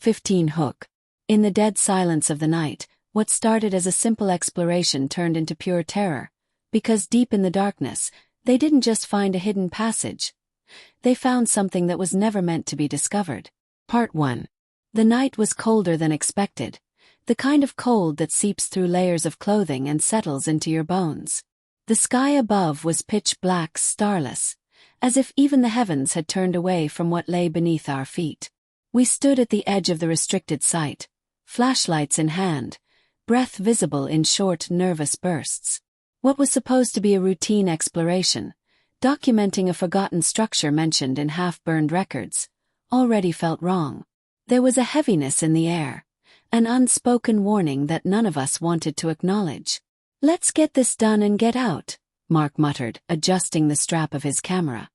15 Hook. In the dead silence of the night, what started as a simple exploration turned into pure terror, because deep in the darkness, they didn't just find a hidden passage. They found something that was never meant to be discovered. Part 1. The night was colder than expected, the kind of cold that seeps through layers of clothing and settles into your bones. The sky above was pitch black, starless, as if even the heavens had turned away from what lay beneath our feet. We stood at the edge of the restricted site, flashlights in hand, breath visible in short, nervous bursts. What was supposed to be a routine exploration, documenting a forgotten structure mentioned in half-burned records, already felt wrong. There was a heaviness in the air, an unspoken warning that none of us wanted to acknowledge. "Let's get this done and get out," Mark muttered, adjusting the strap of his camera.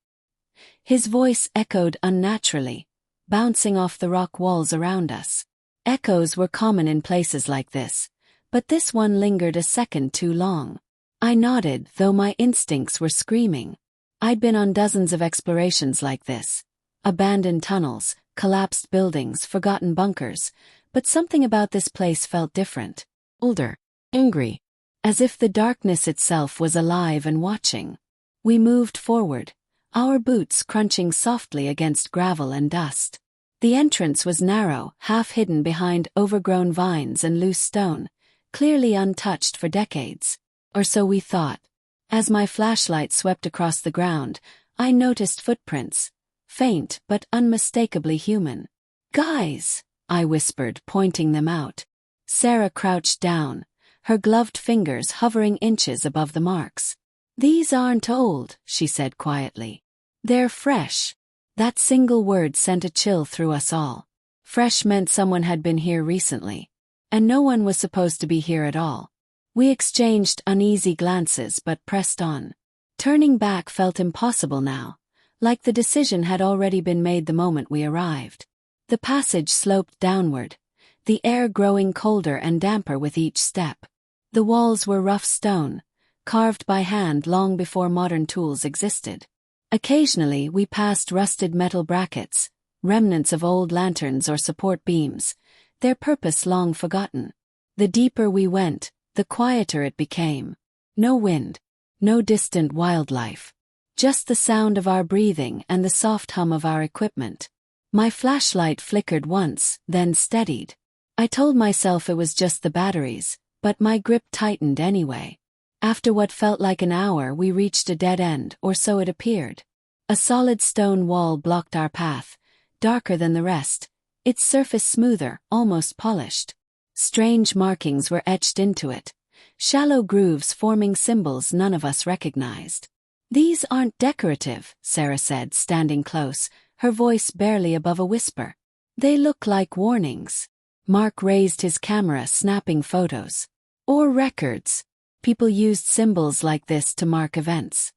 His voice echoed unnaturally, bouncing off the rock walls around us. Echoes were common in places like this, but this one lingered a second too long. I nodded, though my instincts were screaming. I'd been on dozens of explorations like this. Abandoned tunnels, collapsed buildings, forgotten bunkers, but something about this place felt different. Older, angry, as if the darkness itself was alive and watching. We moved forward, our boots crunching softly against gravel and dust. The entrance was narrow, half hidden behind overgrown vines and loose stone, clearly untouched for decades. Or so we thought. As my flashlight swept across the ground, I noticed footprints, faint but unmistakably human. "Guys," I whispered, pointing them out. Sarah crouched down, her gloved fingers hovering inches above the marks. "These aren't old," she said quietly. "They're fresh." That single word sent a chill through us all. Fresh meant someone had been here recently. And no one was supposed to be here at all. We exchanged uneasy glances but pressed on. Turning back felt impossible now, like the decision had already been made the moment we arrived. The passage sloped downward, the air growing colder and damper with each step. The walls were rough stone, carved by hand long before modern tools existed. Occasionally we passed rusted metal brackets, remnants of old lanterns or support beams, their purpose long forgotten. The deeper we went, the quieter it became. No wind, no distant wildlife. Just the sound of our breathing and the soft hum of our equipment. My flashlight flickered once, then steadied. I told myself it was just the batteries, but my grip tightened anyway. After what felt like an hour, we reached a dead end, or so it appeared. A solid stone wall blocked our path, darker than the rest, its surface smoother, almost polished. Strange markings were etched into it, shallow grooves forming symbols none of us recognized. "These aren't decorative," Sarah said, standing close, her voice barely above a whisper. "They look like warnings." Mark raised his camera, snapping photos. "Or records. People used symbols like this to mark events."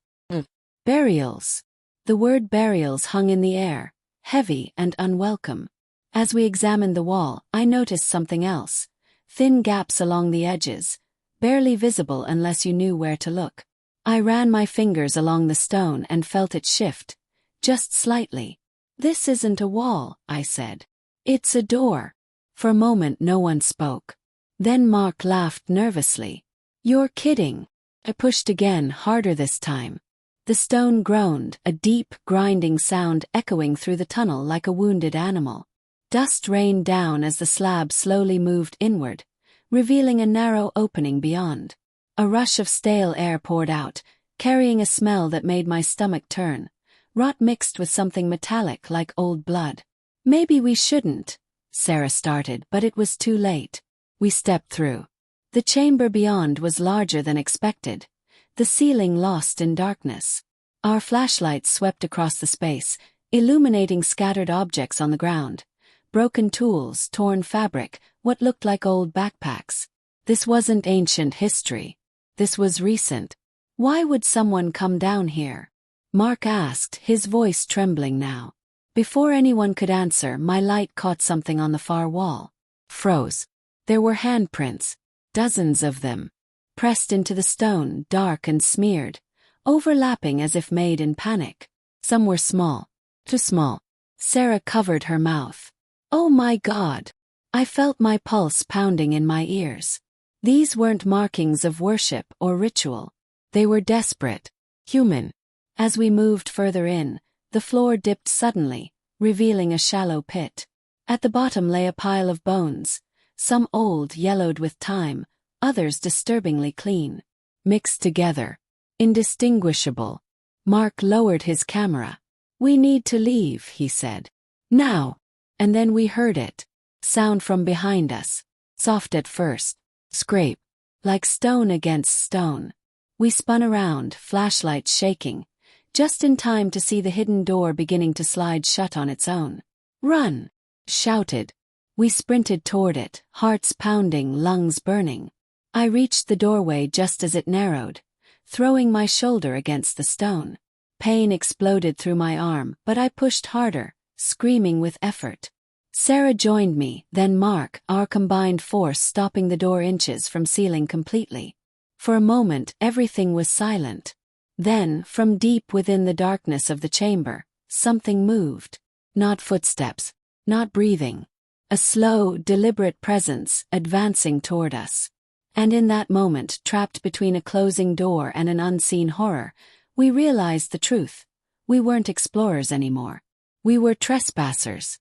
Burials. The word burials hung in the air, heavy and unwelcome. As we examined the wall, I noticed something else. Thin gaps along the edges, barely visible unless you knew where to look. I ran my fingers along the stone and felt it shift, just slightly. "This isn't a wall," I said. "It's a door." For a moment no one spoke. Then Mark laughed nervously. "You're kidding." I pushed again, harder this time. The stone groaned, a deep, grinding sound echoing through the tunnel like a wounded animal. Dust rained down as the slab slowly moved inward, revealing a narrow opening beyond. A rush of stale air poured out, carrying a smell that made my stomach turn, rot mixed with something metallic like old blood. "Maybe we shouldn't," Sarah started, but it was too late. We stepped through. The chamber beyond was larger than expected, the ceiling lost in darkness. Our flashlights swept across the space, illuminating scattered objects on the ground. Broken tools, torn fabric, what looked like old backpacks. This wasn't ancient history. This was recent. "Why would someone come down here?" Mark asked, his voice trembling now. Before anyone could answer, my light caught something on the far wall. Froze. There were handprints, dozens of them, pressed into the stone, dark and smeared, overlapping as if made in panic. Some were small, too small. Sarah covered her mouth. Oh my God! I felt my pulse pounding in my ears. These weren't markings of worship or ritual. They were desperate, human. As we moved further in, the floor dipped suddenly, revealing a shallow pit. At the bottom lay a pile of bones, some old, yellowed with time, others disturbingly clean. Mixed together. Indistinguishable. Mark lowered his camera. "We need to leave," he said. "Now." And then we heard it. Sound from behind us. Soft at first. Scrape. Like stone against stone. We spun around, flashlights shaking, just in time to see the hidden door beginning to slide shut on its own. "Run!" shouted. We sprinted toward it, hearts pounding, lungs burning. I reached the doorway just as it narrowed, throwing my shoulder against the stone. Pain exploded through my arm, but I pushed harder, screaming with effort. Sarah joined me, then Mark, our combined force stopping the door inches from sealing completely. For a moment, everything was silent. Then, from deep within the darkness of the chamber, something moved. Not footsteps, not breathing. A slow, deliberate presence advancing toward us. And in that moment, trapped between a closing door and an unseen horror, we realized the truth. We weren't explorers anymore. We were trespassers.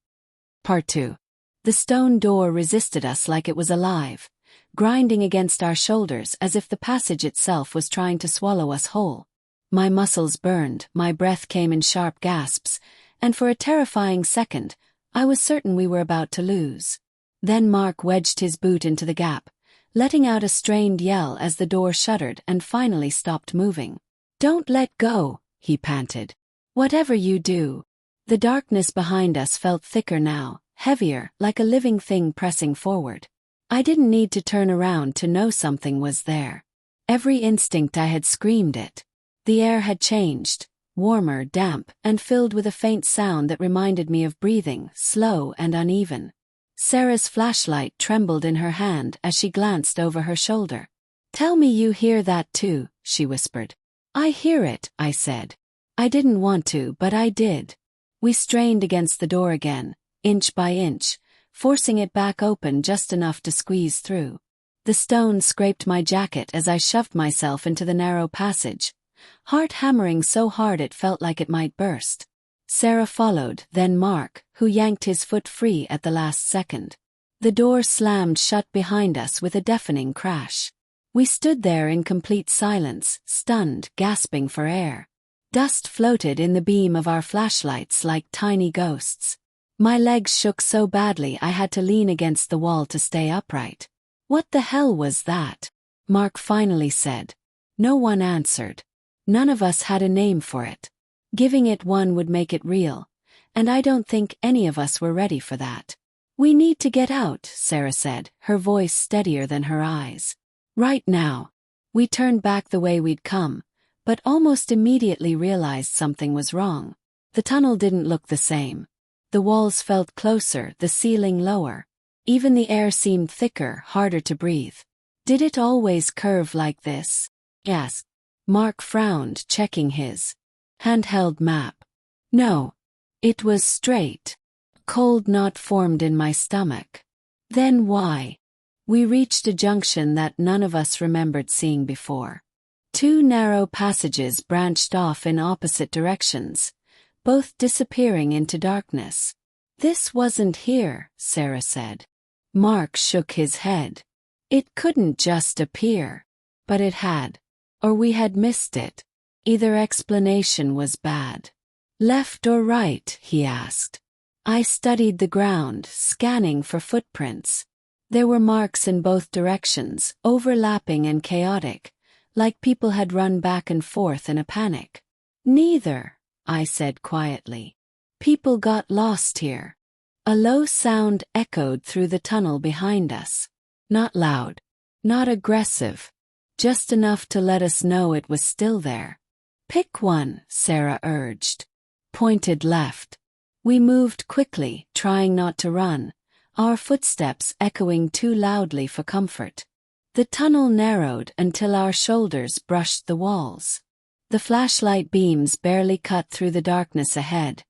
Part 2. The stone door resisted us like it was alive, grinding against our shoulders as if the passage itself was trying to swallow us whole. My muscles burned, my breath came in sharp gasps, and for a terrifying second, I was certain we were about to lose. Then Mark wedged his boot into the gap, letting out a strained yell as the door shuddered and finally stopped moving. "Don't let go," he panted. "Whatever you do." The darkness behind us felt thicker now, heavier, like a living thing pressing forward. I didn't need to turn around to know something was there. Every instinct I had screamed it. The air had changed, warmer, damp, and filled with a faint sound that reminded me of breathing, slow and uneven. Sarah's flashlight trembled in her hand as she glanced over her shoulder. "Tell me you hear that too," she whispered. "I hear it," I said. I didn't want to, but I did. We strained against the door again, inch by inch, forcing it back open just enough to squeeze through. The stone scraped my jacket as I shoved myself into the narrow passage, heart hammering so hard it felt like it might burst. Sarah followed, then Mark, who yanked his foot free at the last second. The door slammed shut behind us with a deafening crash. We stood there in complete silence, stunned, gasping for air. Dust floated in the beam of our flashlights like tiny ghosts. My legs shook so badly I had to lean against the wall to stay upright. "What the hell was that?" Mark finally said. No one answered. None of us had a name for it. Giving it one would make it real, and I don't think any of us were ready for that. "We need to get out," Sarah said, her voice steadier than her eyes. "Right now." We turned back the way we'd come, but almost immediately realized something was wrong. The tunnel didn't look the same. The walls felt closer, the ceiling lower. Even the air seemed thicker, harder to breathe. "Did it always curve like this?" I asked. Mark frowned, checking his handheld map. "No. It was straight. Cold knot formed in my stomach." "Then why?" We reached a junction that none of us remembered seeing before. Two narrow passages branched off in opposite directions, both disappearing into darkness. "This wasn't here," Sarah said. Mark shook his head. "It couldn't just appear." But it had. Or we had missed it. Either explanation was bad. "Left or right?" he asked. I studied the ground, scanning for footprints. There were marks in both directions, overlapping and chaotic, like people had run back and forth in a panic. "Neither," I said quietly. "People got lost here." A low sound echoed through the tunnel behind us. Not loud, not aggressive, just enough to let us know it was still there. "Pick one," Sarah urged. Pointed left. We moved quickly, trying not to run, our footsteps echoing too loudly for comfort. The tunnel narrowed until our shoulders brushed the walls. The flashlight beams barely cut through the darkness ahead,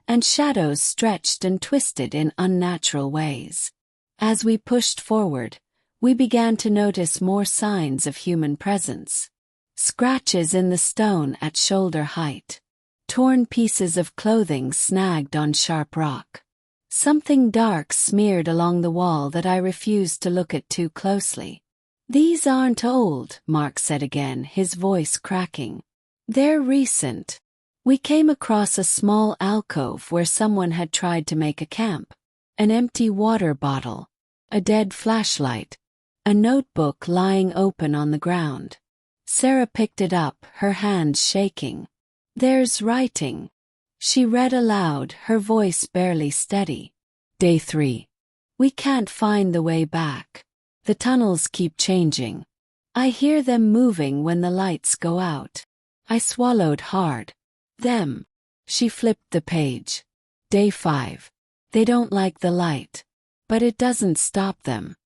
and shadows stretched and twisted in unnatural ways. As we pushed forward, we began to notice more signs of human presence. Scratches in the stone at shoulder height. Torn pieces of clothing snagged on sharp rock. Something dark smeared along the wall that I refused to look at too closely. "These aren't old," Mark said again, his voice cracking. "They're recent." We came across a small alcove where someone had tried to make a camp. An empty water bottle. A dead flashlight. A notebook lying open on the ground. Sarah picked it up, her hands shaking. "There's writing." She read aloud, her voice barely steady. Day 3. "We can't find the way back. The tunnels keep changing. I hear them moving when the lights go out." I swallowed hard. "Them." She flipped the page. Day 5. "They don't like the light. But it doesn't stop them.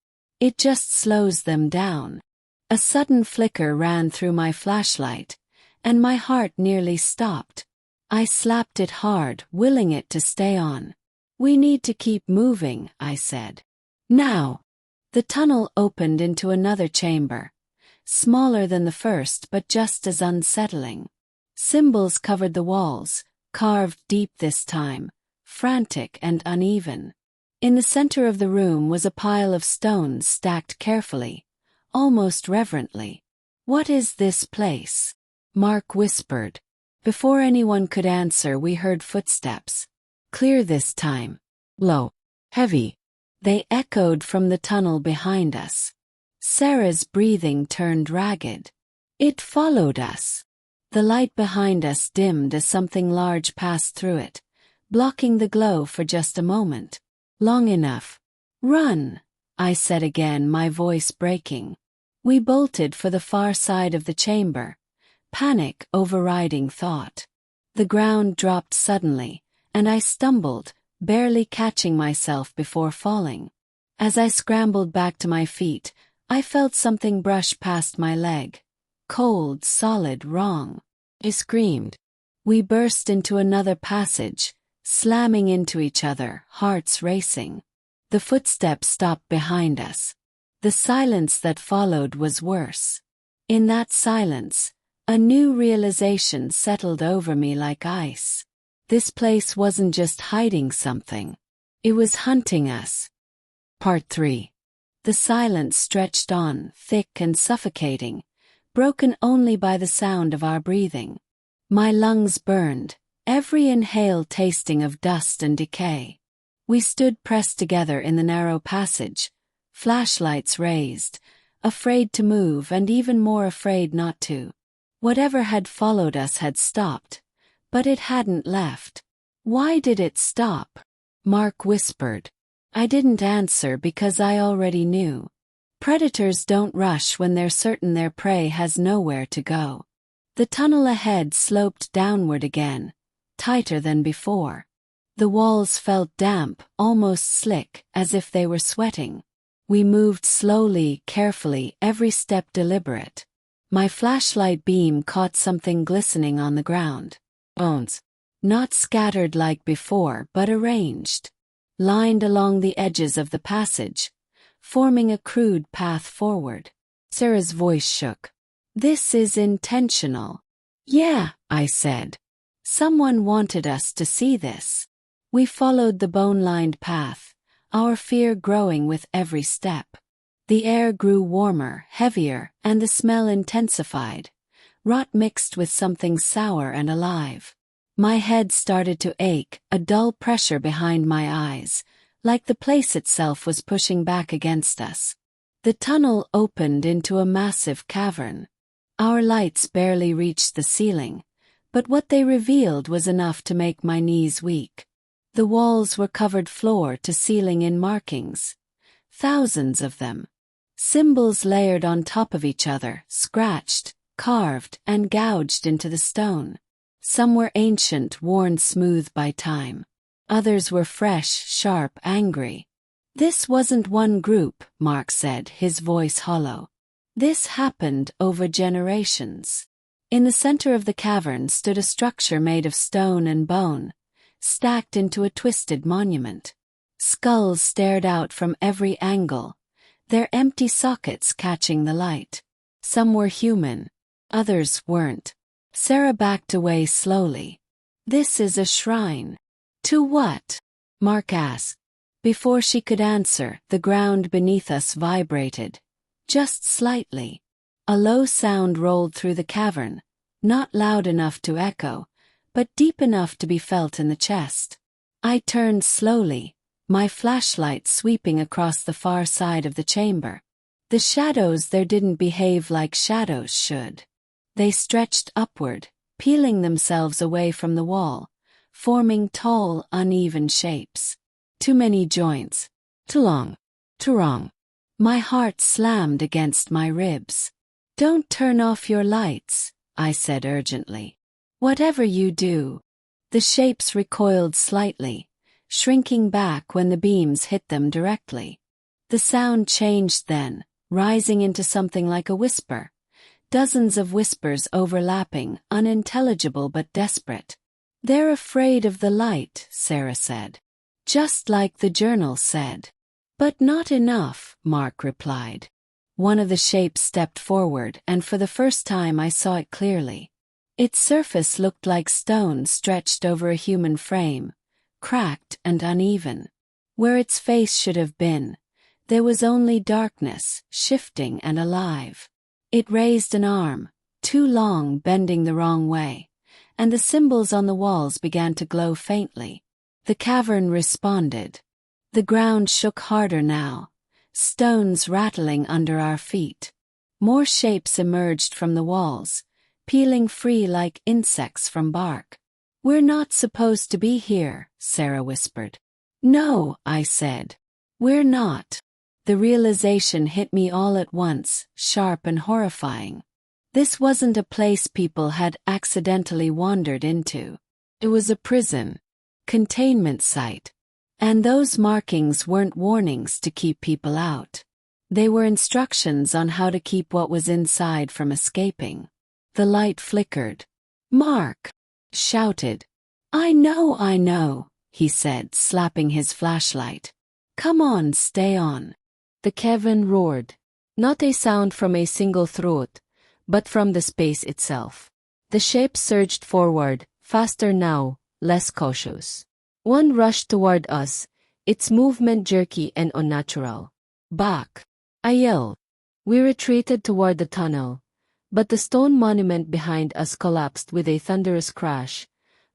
It just slows them down." A sudden flicker ran through my flashlight, and my heart nearly stopped. I slapped it hard, willing it to stay on. "We need to keep moving," I said. "Now." The tunnel opened into another chamber. Smaller than the first but just as unsettling. Symbols covered the walls, carved deep this time, frantic and uneven. In the center of the room was a pile of stones stacked carefully, almost reverently. "What is this place?" Mark whispered. Before anyone could answer, we heard footsteps. Clear this time. Low. Heavy. They echoed from the tunnel behind us. Sarah's breathing turned ragged. It followed us. The light behind us dimmed as something large passed through it, blocking the glow for just a moment. Long enough. "Run," I said again, my voice breaking. We bolted for the far side of the chamber, panic overriding thought. The ground dropped suddenly, and I stumbled, barely catching myself before falling. As I scrambled back to my feet, I felt something brush past my leg. Cold, solid, wrong. I screamed. We burst into another passage, slamming into each other, hearts racing. The footsteps stopped behind us. The silence that followed was worse. In that silence, a new realization settled over me like ice. This place wasn't just hiding something. It was hunting us. Part 3. The silence stretched on, thick and suffocating, broken only by the sound of our breathing. My lungs burned, every inhale tasting of dust and decay. We stood pressed together in the narrow passage, flashlights raised, afraid to move and even more afraid not to. Whatever had followed us had stopped, but it hadn't left. "Why did it stop?" Mark whispered. I didn't answer because I already knew. Predators don't rush when they're certain their prey has nowhere to go. The tunnel ahead sloped downward again, tighter than before. The walls felt damp, almost slick, as if they were sweating. We moved slowly, carefully, every step deliberate. My flashlight beam caught something glistening on the ground. Bones. Not scattered like before, but arranged. Lined along the edges of the passage, forming a crude path forward. Sarah's voice shook. "This is intentional." "Yeah," I said. "Someone wanted us to see this." We followed the bone-lined path, our fear growing with every step. The air grew warmer, heavier, and the smell intensified, rot mixed with something sour and alive. My head started to ache, a dull pressure behind my eyes, like the place itself was pushing back against us. The tunnel opened into a massive cavern. Our lights barely reached the ceiling, but what they revealed was enough to make my knees weak. The walls were covered floor to ceiling in markings. Thousands of them. Symbols layered on top of each other, scratched, carved, and gouged into the stone. Some were ancient, worn smooth by time. Others were fresh, sharp, angry. "This wasn't one group," Mark said, his voice hollow. "This happened over generations." In the center of the cavern stood a structure made of stone and bone, stacked into a twisted monument. Skulls stared out from every angle, their empty sockets catching the light. Some were human, others weren't. Sarah backed away slowly. "This is a shrine." "To what?" Mark asked. Before she could answer, the ground beneath us vibrated. Just slightly. A low sound rolled through the cavern, not loud enough to echo, but deep enough to be felt in the chest. I turned slowly, my flashlight sweeping across the far side of the chamber. The shadows there didn't behave like shadows should. They stretched upward, peeling themselves away from the wall, forming tall, uneven shapes. Too many joints. Too long. Too wrong. My heart slammed against my ribs. "Don't turn off your lights," I said urgently. "Whatever you do." The shapes recoiled slightly, shrinking back when the beams hit them directly. The sound changed then, rising into something like a whisper. Dozens of whispers overlapping, unintelligible but desperate. "They're afraid of the light," Sarah said. "Just like the journal said." "But not enough," Mark replied. One of the shapes stepped forward, and for the first time I saw it clearly. Its surface looked like stone stretched over a human frame, cracked and uneven. Where its face should have been, there was only darkness, shifting and alive. It raised an arm, too long, bending the wrong way, and the symbols on the walls began to glow faintly. The cavern responded. The ground shook harder now, stones rattling under our feet. More shapes emerged from the walls, peeling free like insects from bark. "We're not supposed to be here," Sarah whispered. "No," I said. "We're not." The realization hit me all at once, sharp and horrifying. This wasn't a place people had accidentally wandered into. It was a prison. Containment site. And those markings weren't warnings to keep people out. They were instructions on how to keep what was inside from escaping. The light flickered. "Mark!" shouted. I know," he said, slapping his flashlight. "Come on, stay on." The cavern roared. Not a sound from a single throat, but from the space itself. The shape surged forward, faster now, less cautious. One rushed toward us, its movement jerky and unnatural. "Back!" I yelled. We retreated toward the tunnel, but the stone monument behind us collapsed with a thunderous crash,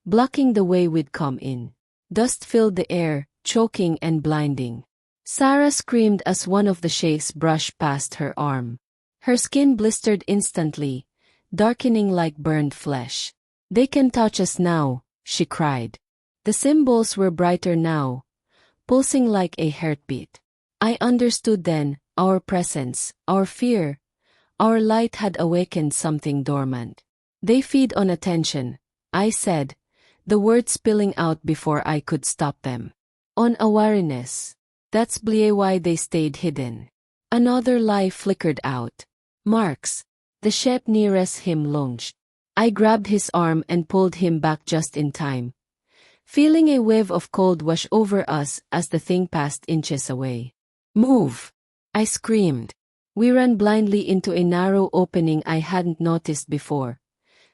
blocking the way we'd come in. Dust filled the air, choking and blinding. Sarah screamed as one of the shapes brushed past her arm. Her skin blistered instantly, darkening like burned flesh. "They can touch us now," she cried. The symbols were brighter now, pulsing like a heartbeat. I understood then, our presence, our fear, our light had awakened something dormant. "They feed on attention," I said, the words spilling out before I could stop them. "On awareness. That's why they stayed hidden." Another lie flickered out. "Marks." The shape nearest him lunged. I grabbed his arm and pulled him back just in time, feeling a wave of cold wash over us as the thing passed inches away. "Move!" I screamed. We ran blindly into a narrow opening I hadn't noticed before,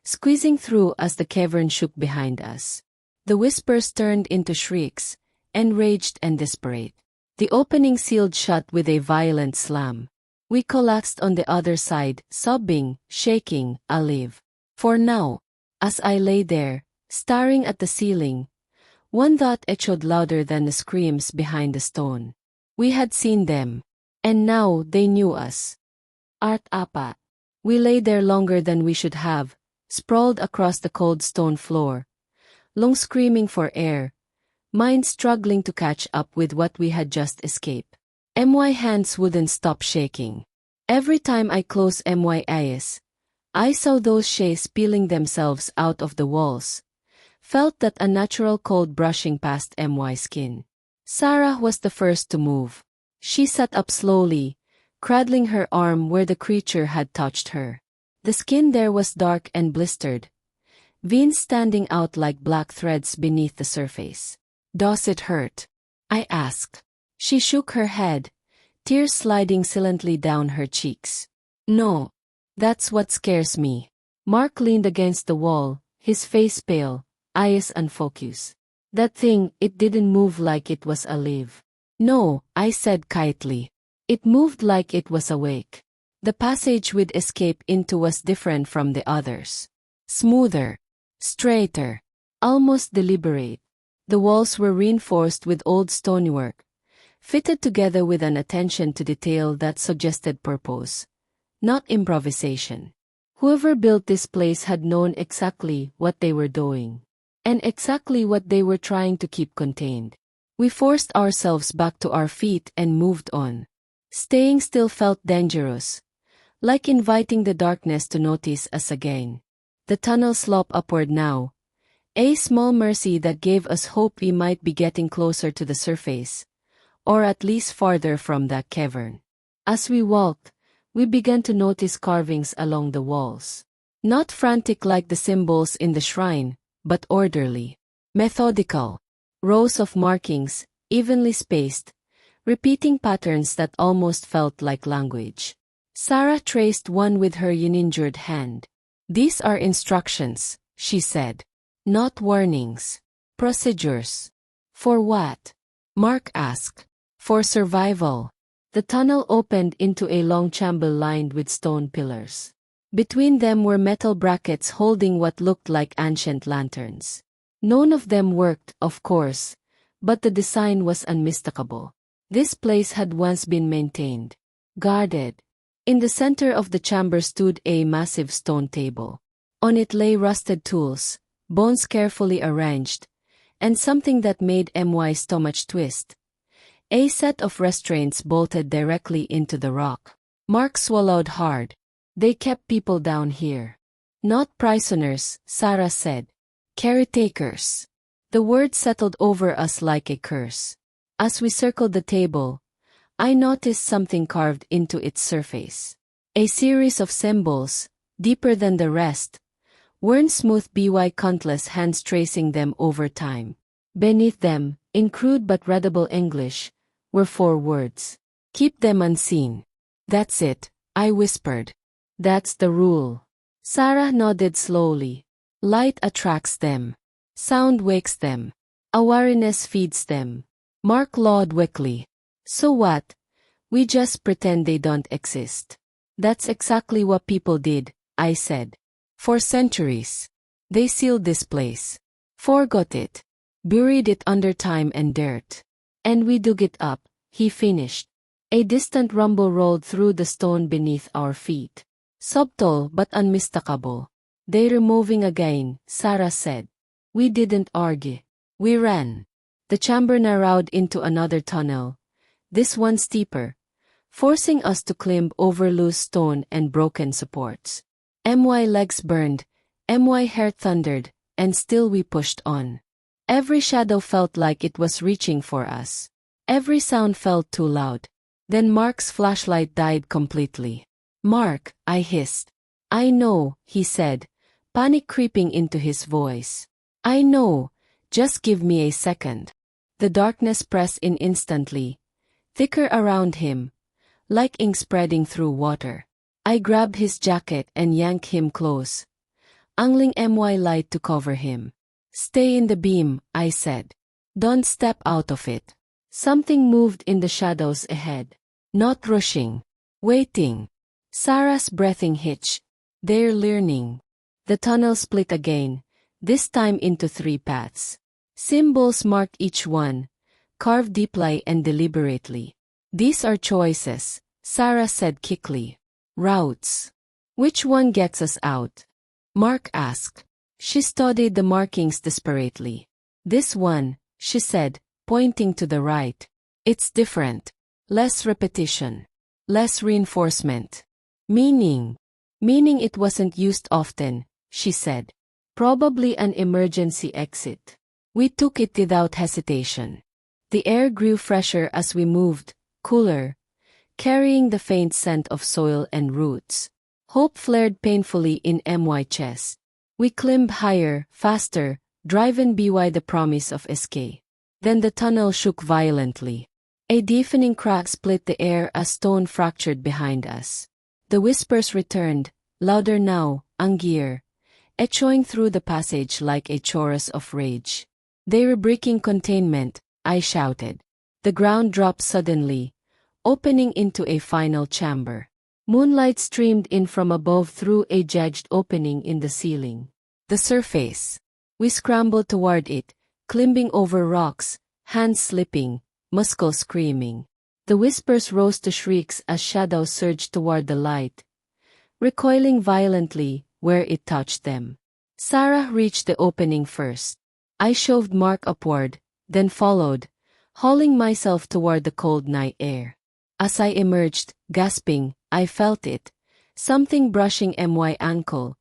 squeezing through as the cavern shook behind us. The whispers turned into shrieks, enraged and desperate. The opening sealed shut with a violent slam. We collapsed on the other side, sobbing, shaking, alive. For now, as I lay there, staring at the ceiling, one thought echoed louder than the screams behind the stone. We had seen them, and now they knew us. Art apa. We lay there longer than we should have, sprawled across the cold stone floor, lungs screaming for air, minds struggling to catch up with what we had just escaped. My hands wouldn't stop shaking. Every time I closed my eyes, I saw those shapes peeling themselves out of the walls, felt that unnatural cold brushing past my skin. Sarah was the first to move. She sat up slowly, cradling her arm where the creature had touched her. The skin there was dark and blistered, veins standing out like black threads beneath the surface. "Does it hurt?" I asked. She shook her head, tears sliding silently down her cheeks. "No. That's what scares me." Mark leaned against the wall, his face pale, eyes unfocused. "That thing, it didn't move like it was alive." "No," I said quietly. "It moved like it was awake." The passage we'd escape into was different from the others. Smoother, straighter, almost deliberate. The walls were reinforced with old stonework, fitted together with an attention to detail that suggested purpose, not improvisation. Whoever built this place had known exactly what they were doing, and exactly what they were trying to keep contained. We forced ourselves back to our feet and moved on. Staying still felt dangerous, like inviting the darkness to notice us again. The tunnel sloped upward now, a small mercy that gave us hope we might be getting closer to the surface, or at least farther from that cavern. As we walked, we began to notice carvings along the walls. Not frantic like the symbols in the shrine, but orderly, methodical. Rows of markings, evenly spaced, repeating patterns that almost felt like language. Sarah traced one with her uninjured hand. "These are instructions," she said. "Not warnings. Procedures." "For what?" Mark asked. "For survival." The tunnel opened into a long chamber lined with stone pillars. Between them were metal brackets holding what looked like ancient lanterns. None of them worked, of course, but the design was unmistakable. This place had once been maintained, guarded. In the center of the chamber stood a massive stone table. On it lay rusted tools, bones carefully arranged, and something that made my stomach twist. A set of restraints bolted directly into the rock. Mark swallowed hard. "They kept people down here." "Not prisoners," Sarah said. "Caretakers." The word settled over us like a curse. As we circled the table, I noticed something carved into its surface. A series of symbols, deeper than the rest, worn smooth by countless hands tracing them over time. Beneath them, in crude but readable English, were 4 words. "Keep them unseen." "That's it," I whispered. "That's the rule." Sarah nodded slowly. "Light attracts them. Sound wakes them. Awareness feeds them." Mark lawed weakly. "So what? We just pretend they don't exist." "That's exactly what people did," I said. "For centuries. They sealed this place. Forgot it. Buried it under time and dirt. And we dug it up," he finished. A distant rumble rolled through the stone beneath our feet. Subtle but unmistakable. "They're moving again," Sarah said. We didn't argue. We ran. The chamber narrowed into another tunnel, this one steeper, forcing us to climb over loose stone and broken supports. My legs burned, my heart thundered, and still we pushed on. Every shadow felt like it was reaching for us. Every sound felt too loud. Then Mark's flashlight died completely. "Mark," I hissed. "I know," he said, panic creeping into his voice. "I know. Just give me a second." The darkness pressed in instantly, thicker around him, like ink spreading through water. I grabbed his jacket and yanked him close, angling my light to cover him. "Stay in the beam," I said. "Don't step out of it." Something moved in the shadows ahead. Not rushing. Waiting. Sarah's breathing hitched. "They're learning." The tunnel split again, this time into 3 paths. Symbols marked each one, carved deeply and deliberately. "These are choices," Sarah said quickly. "Routes. Which one gets us out?" Mark asked. She studied the markings desperately. "This one," she said, pointing to the right. "It's different. Less repetition. Less reinforcement. Meaning. Meaning it wasn't used often," she said. "Probably an emergency exit." We took it without hesitation. The air grew fresher as we moved, cooler, carrying the faint scent of soil and roots. Hope flared painfully in my chest. We climbed higher, faster, driven by the promise of escape. Then the tunnel shook violently. A deafening crack split the air as stone fractured behind us. The whispers returned, louder now, unear, echoing through the passage like a chorus of rage. "They were breaking containment," I shouted. The ground dropped suddenly, opening into a final chamber. Moonlight streamed in from above through a jagged opening in the ceiling. The surface. We scrambled toward it, climbing over rocks, hands slipping, muscles screaming. The whispers rose to shrieks as shadows surged toward the light, recoiling violently where it touched them. Sarah reached the opening first. I shoved Mark upward, then followed, hauling myself toward the cold night air. As I emerged, gasping, I felt it, something brushing my ankle,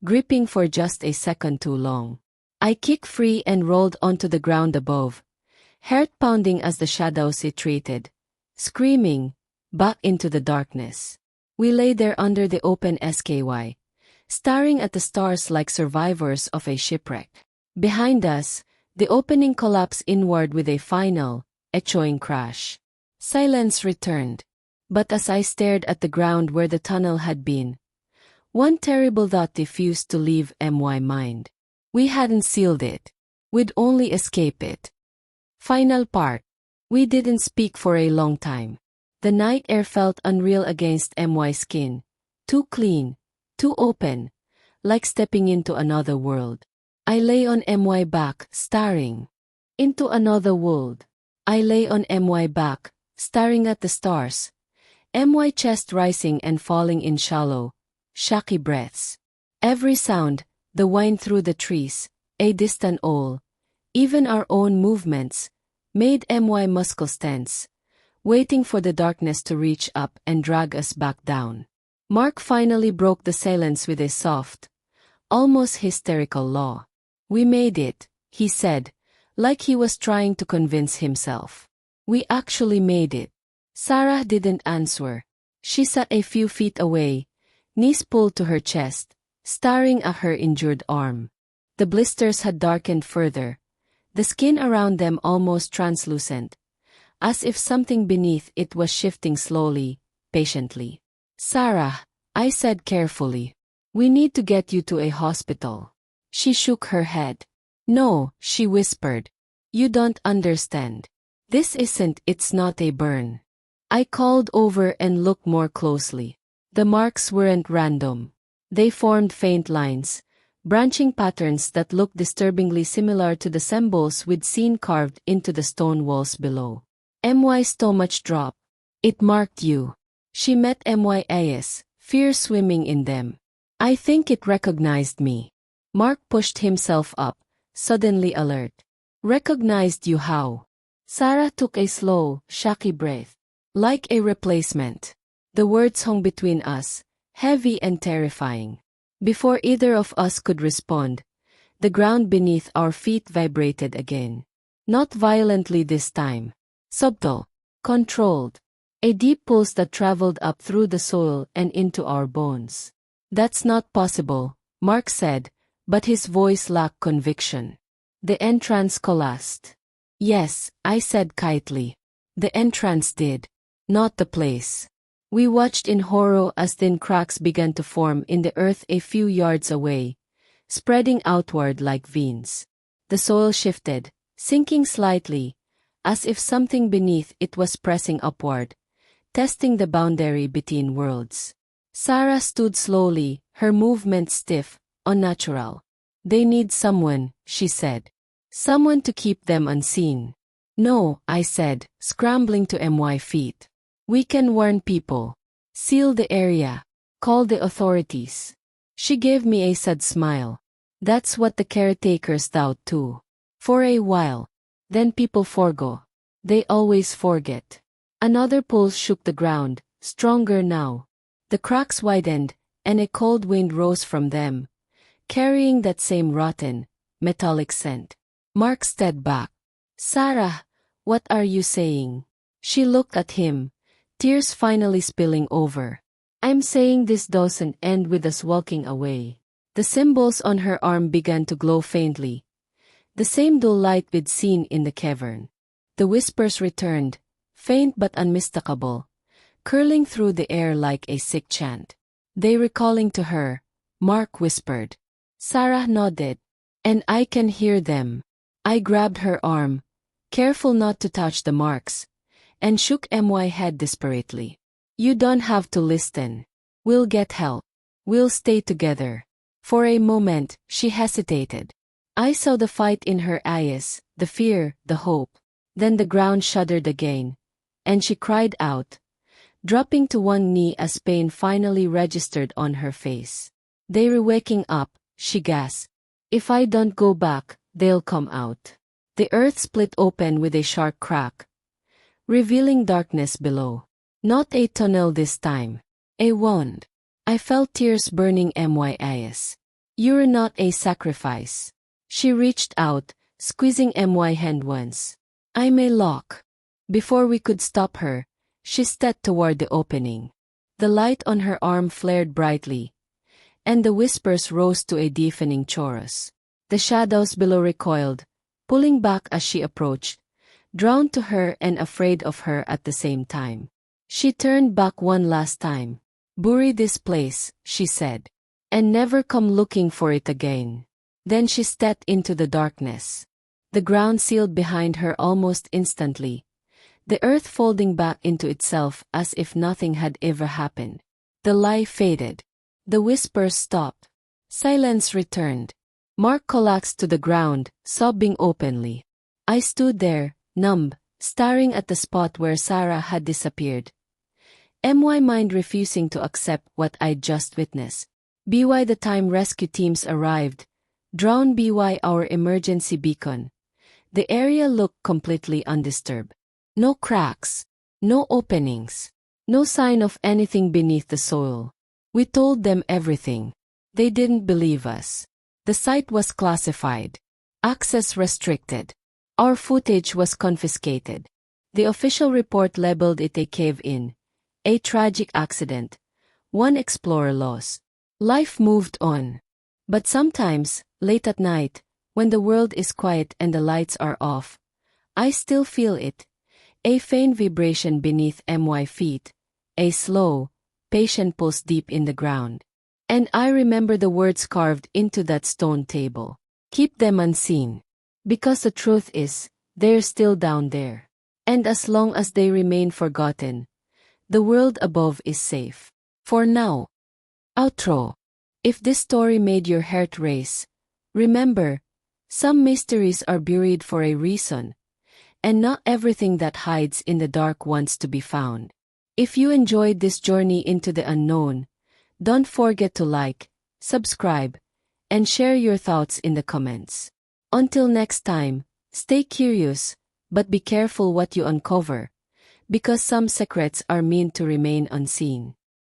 gripping for just a second too long. I kicked free and rolled onto the ground above, heart pounding as the shadows retreated, screaming, back into the darkness. We lay there under the open sky, staring at the stars like survivors of a shipwreck. Behind us, the opening collapsed inward with a final, echoing crash. Silence returned. But as I stared at the ground where the tunnel had been, one terrible thought refused to leave my mind. We hadn't sealed it. We'd only escape it. Final part. We didn't speak for a long time. The night air felt unreal against my skin. Too clean, too open, like stepping into another world. I lay on my back, staring into another world. I lay on my back, staring at the stars, my chest rising and falling in shallow, shaky breaths. Every sound, the wind through the trees, a distant owl, even our own movements, made my muscles tense, waiting for the darkness to reach up and drag us back down. Mark finally broke the silence with a soft, almost hysterical laugh. "We made it," he said, like he was trying to convince himself. "We actually made it." Sarah didn't answer. She sat a few feet away, knees pulled to her chest, staring at her injured arm. The blisters had darkened further, the skin around them almost translucent, as if something beneath it was shifting slowly, patiently. "Sarah," I said carefully, "we need to get you to a hospital." She shook her head. "No," she whispered. "You don't understand. It's not a burn." I called over and looked more closely. The marks weren't random. They formed faint lines, branching patterns that looked disturbingly similar to the symbols we'd seen carved into the stone walls below. "My stomach dropped. It marked you." She met my eyes, fear swimming in them. "I think it recognized me." Mark pushed himself up, suddenly alert. "Recognized you how?" Sarah took a slow, shaky breath. "Like a replacement." The words hung between us, heavy and terrifying. Before either of us could respond, the ground beneath our feet vibrated again. Not violently this time. Subtle. Controlled. A deep pulse that traveled up through the soil and into our bones. "That's not possible," Mark said, but his voice lacked conviction. "The entrance collapsed." "Yes," I said quietly. "The entrance did. Not the place." We watched in horror as thin cracks began to form in the earth a few yards away, spreading outward like veins. The soil shifted, sinking slightly, as if something beneath it was pressing upward, testing the boundary between worlds. Sarah stood slowly, her movement stiff, unnatural. "They need someone," she said. "Someone to keep them unseen." "No," I said, scrambling to my feet. "We can warn people. Seal the area. Call the authorities." She gave me a sad smile. "That's what the caretakers thought too. For a while. Then people forgo. They always forget." Another pulse shook the ground, stronger now. The cracks widened, and a cold wind rose from them, carrying that same rotten, metallic scent. Mark stepped back. "Sarah, what are you saying?" She looked at him, tears finally spilling over. "I'm saying this doesn't end with us walking away. The symbols on her arm began to glow faintly, the same dull light we'd seen in the cavern. The whispers returned, faint but unmistakable, curling through the air like a sick chant. "They recalling to her," Mark whispered. Sarah nodded. "And I can hear them." I grabbed her arm, careful not to touch the marks, and shook my head desperately. "You don't have to listen. We'll get help. We'll stay together." For a moment, she hesitated. I saw the fight in her eyes, the fear, the hope. Then the ground shuddered again, and she cried out, dropping to one knee as pain finally registered on her face. "They're waking up," she gasped. "If I don't go back, they'll come out." The earth split open with a sharp crack, revealing darkness below. Not a tunnel this time. A wound. I felt tears burning my eyes. "You're not a sacrifice." She reached out, squeezing my hand once. "I'm a lock." Before we could stop her, she stepped toward the opening. The light on her arm flared brightly, and the whispers rose to a deafening chorus. The shadows below recoiled, pulling back as she approached, drawn to her and afraid of her at the same time. She turned back one last time. "Bury this place," she said, "and never come looking for it again." Then she stepped into the darkness. The ground sealed behind her almost instantly, the earth folding back into itself as if nothing had ever happened. The light faded. The whispers stopped. Silence returned. Mark collapsed to the ground, sobbing openly. I stood there, numb, staring at the spot where Sarah had disappeared. My mind refusing to accept what I'd just witnessed. By the time rescue teams arrived, drawn by our emergency beacon, the area looked completely undisturbed. No cracks, no openings, no sign of anything beneath the soil. We told them everything. They didn't believe us. The site was classified. Access restricted. Our footage was confiscated. The official report labeled it a cave-in, a tragic accident, one explorer lost. Life moved on. But sometimes, late at night, when the world is quiet and the lights are off, I still feel it. A faint vibration beneath my feet, a slow, patient pulse deep in the ground. And I remember the words carved into that stone table. "Keep them unseen. Because the truth is, they're still down there. And as long as they remain forgotten, the world above is safe. For now." Outro. If this story made your heart race, remember, some mysteries are buried for a reason, and not everything that hides in the dark wants to be found. If you enjoyed this journey into the unknown, don't forget to like, subscribe, and share your thoughts in the comments. Until next time, stay curious, but be careful what you uncover, because some secrets are meant to remain unseen.